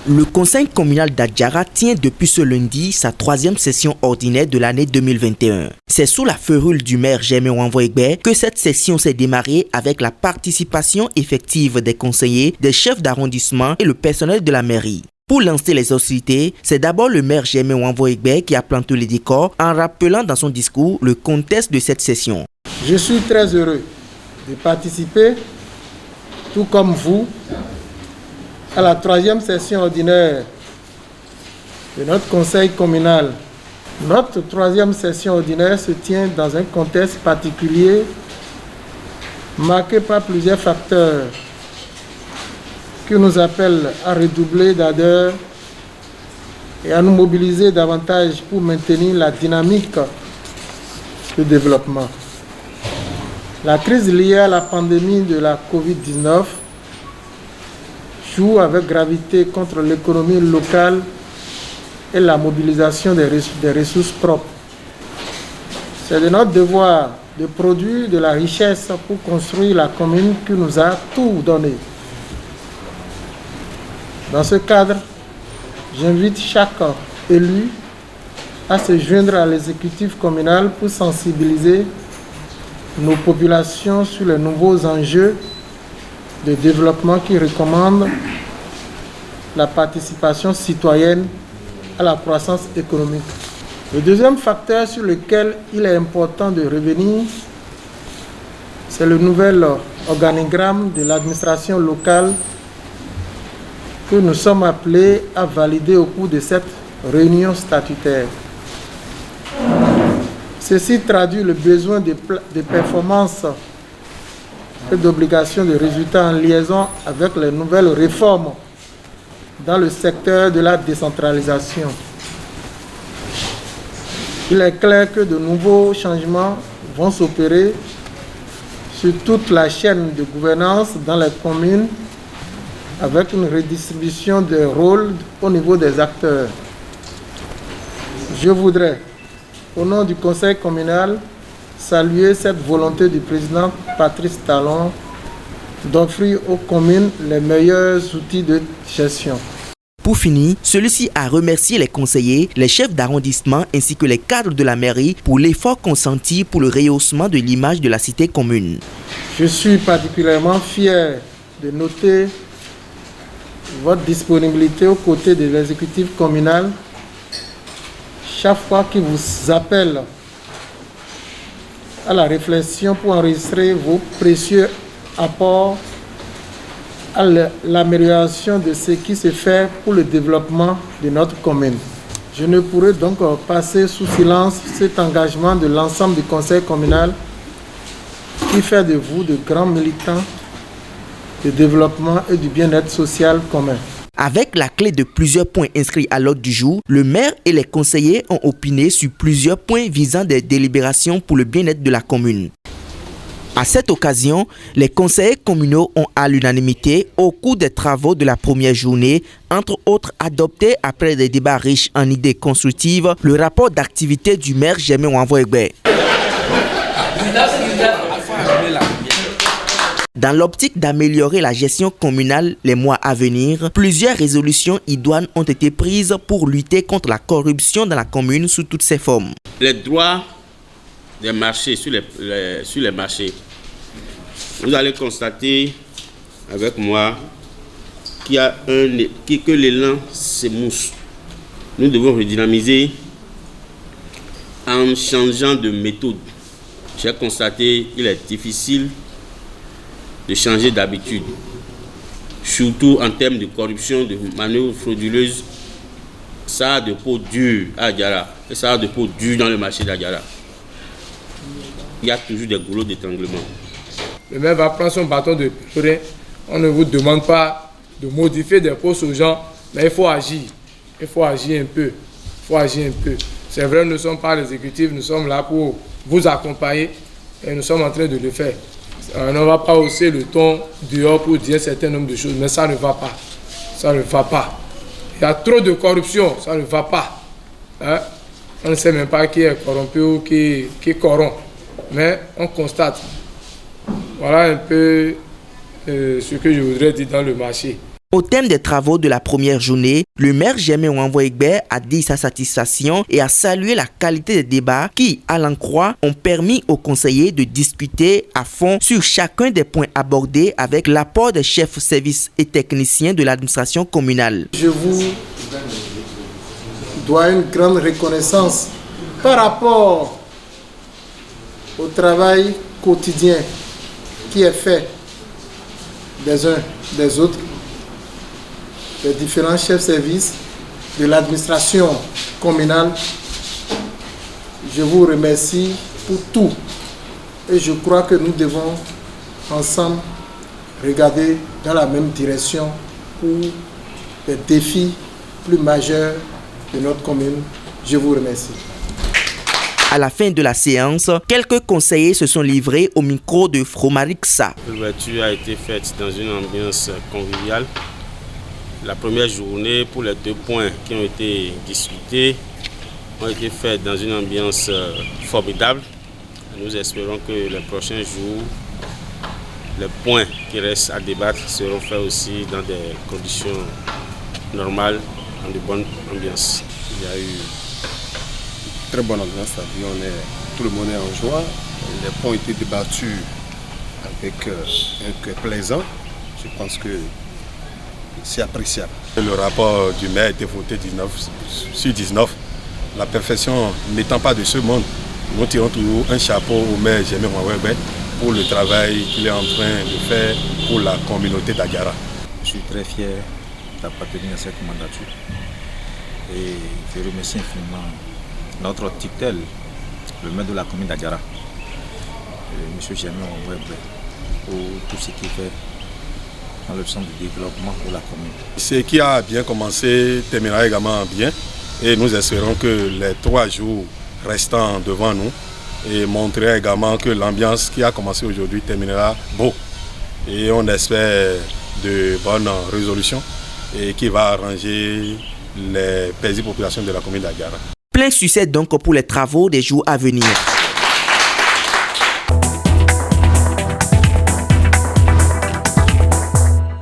Le conseil communal d'Adjara tient depuis ce lundi sa troisième session ordinaire de l'année 2021. C'est sous la férule du maire Germain Wanvoegbe que cette session s'est démarrée avec la participation effective des conseillers, des chefs d'arrondissement et le personnel de la mairie. Pour lancer les hostilités, c'est d'abord le maire Germain Wanvoegbe qui a planté les décors en rappelant dans son discours le contexte de cette session. Je suis très heureux de participer, tout comme vous, à la troisième session ordinaire de notre conseil communal. Notre troisième session ordinaire se tient dans un contexte particulier marqué par plusieurs facteurs qui nous appellent à redoubler d'ardeur et à nous mobiliser davantage pour maintenir la dynamique de développement. La crise liée à la pandémie de la COVID-19 joue avec gravité contre l'économie locale et la mobilisation des ressources propres. C'est de notre devoir de produire de la richesse pour construire la commune qui nous a tout donné. Dans ce cadre, j'invite chaque élu à se joindre à l'exécutif communal pour sensibiliser nos populations sur les nouveaux enjeux de développement qui recommandent la participation citoyenne à la croissance économique. Le deuxième facteur sur lequel il est important de revenir, c'est le nouvel organigramme de l'administration locale que nous sommes appelés à valider au cours de cette réunion statutaire. Ceci traduit le besoin de performance et d'obligation de résultats en liaison avec les nouvelles réformes dans le secteur de la décentralisation. Il est clair que de nouveaux changements vont s'opérer sur toute la chaîne de gouvernance dans les communes avec une redistribution des rôles au niveau des acteurs. Je voudrais, au nom du conseil communal, saluer cette volonté du président Patrice Talon d'offrir aux communes les meilleurs outils de gestion. Pour finir, celui-ci a remercié les conseillers, les chefs d'arrondissement ainsi que les cadres de la mairie pour l'effort consenti pour le rehaussement de l'image de la cité commune. Je suis particulièrement fier de noter votre disponibilité aux côtés de l'exécutif communal chaque fois qu'il vous appelle à la réflexion pour enregistrer vos précieux apports à l'amélioration de ce qui se fait pour le développement de notre commune. Je ne pourrais donc passer sous silence cet engagement de l'ensemble du conseil communal qui fait de vous de grands militants de développement et du bien-être social commun. Avec la clé de plusieurs points inscrits à l'ordre du jour, le maire et les conseillers ont opiné sur plusieurs points visant des délibérations pour le bien-être de la commune. À cette occasion, les conseillers communaux ont à l'unanimité, au cours des travaux de la première journée, entre autres adopté après des débats riches en idées constructives, le rapport d'activité du maire Germain Wanvoegbe. Dans l'optique d'améliorer la gestion communale les mois à venir, plusieurs résolutions idoines ont été prises pour lutter contre la corruption dans la commune sous toutes ses formes. Les droits des marchés sur les marchés. Vous allez constater avec moi que l'élan s'émousse. Nous devons redynamiser en changeant de méthode. J'ai constaté qu'il est difficile de changer d'habitude, surtout en termes de corruption, de manœuvres frauduleuses. Ça a de peau dure à Adjara et ça a de peau dure dans le marché d'Adjara. Il y a toujours des goulots d'étranglement. Le maire va prendre son bâton de pèlerin. On ne vous demande pas de modifier des postes aux gens, mais il faut agir. Il faut agir un peu. Il faut agir un peu. C'est vrai, nous ne sommes pas l'exécutif, nous sommes là pour vous accompagner et nous sommes en train de le faire. On ne va pas hausser le ton dehors pour dire un certain nombre de choses, mais ça ne va pas. Ça ne va pas. Il y a trop de corruption, ça ne va pas. Hein? On ne sait même pas qui est corrompu ou qui corrompt. Mais on constate. Voilà un peu ce que je voudrais dire dans le marché. Au thème des travaux de la première journée, le maire Germain Wanvoy Egbe a dit sa satisfaction et a salué la qualité des débats qui, à l'en croire, ont permis aux conseillers de discuter à fond sur chacun des points abordés avec l'apport des chefs services et techniciens de l'administration communale. Je vous dois une grande reconnaissance par rapport au travail quotidien qui est fait des uns des autres, des différents chefs de service de l'administration communale. Je vous remercie pour tout et je crois que nous devons ensemble regarder dans la même direction pour les défis plus majeurs de notre commune. Je vous remercie. À la fin de la séance, quelques conseillers se sont livrés au micro de Fromarixa. L'ouverture a été faite dans une ambiance conviviale. La première journée, pour les 2 points qui ont été discutés, ont été faits dans une ambiance formidable. Nous espérons que les prochains jours, les points qui restent à débattre seront faits aussi dans des conditions normales, dans de bonnes ambiances. Il y a eu très bonne ambiance, tout le monde est en joie. Les points ont été débattus avec un cœur plaisant. Je pense que c'est appréciable. Le rapport du maire a été voté 19 sur 19. La perfection n'étant pas de ce monde, nous tirons toujours un chapeau au maire Germain Wanvoy Egbe pour le travail qu'il est en train de faire pour la communauté d'Agara. Je suis très fier d'appartenir à cette mandature et je remercie infiniment notre tutelle, le maire de la commune d'Agara, M. Germain Wanvoy Egbe, pour tout ce qu'il fait dans le sens du développement de la commune. Ce qui a bien commencé terminera également bien et nous espérons que les 3 jours restants devant nous et montrer également que l'ambiance qui a commencé aujourd'hui terminera beau. Et on espère de bonnes résolutions et qui va arranger les paisibles populations de la commune d'Agara. Plein succès donc pour les travaux des jours à venir.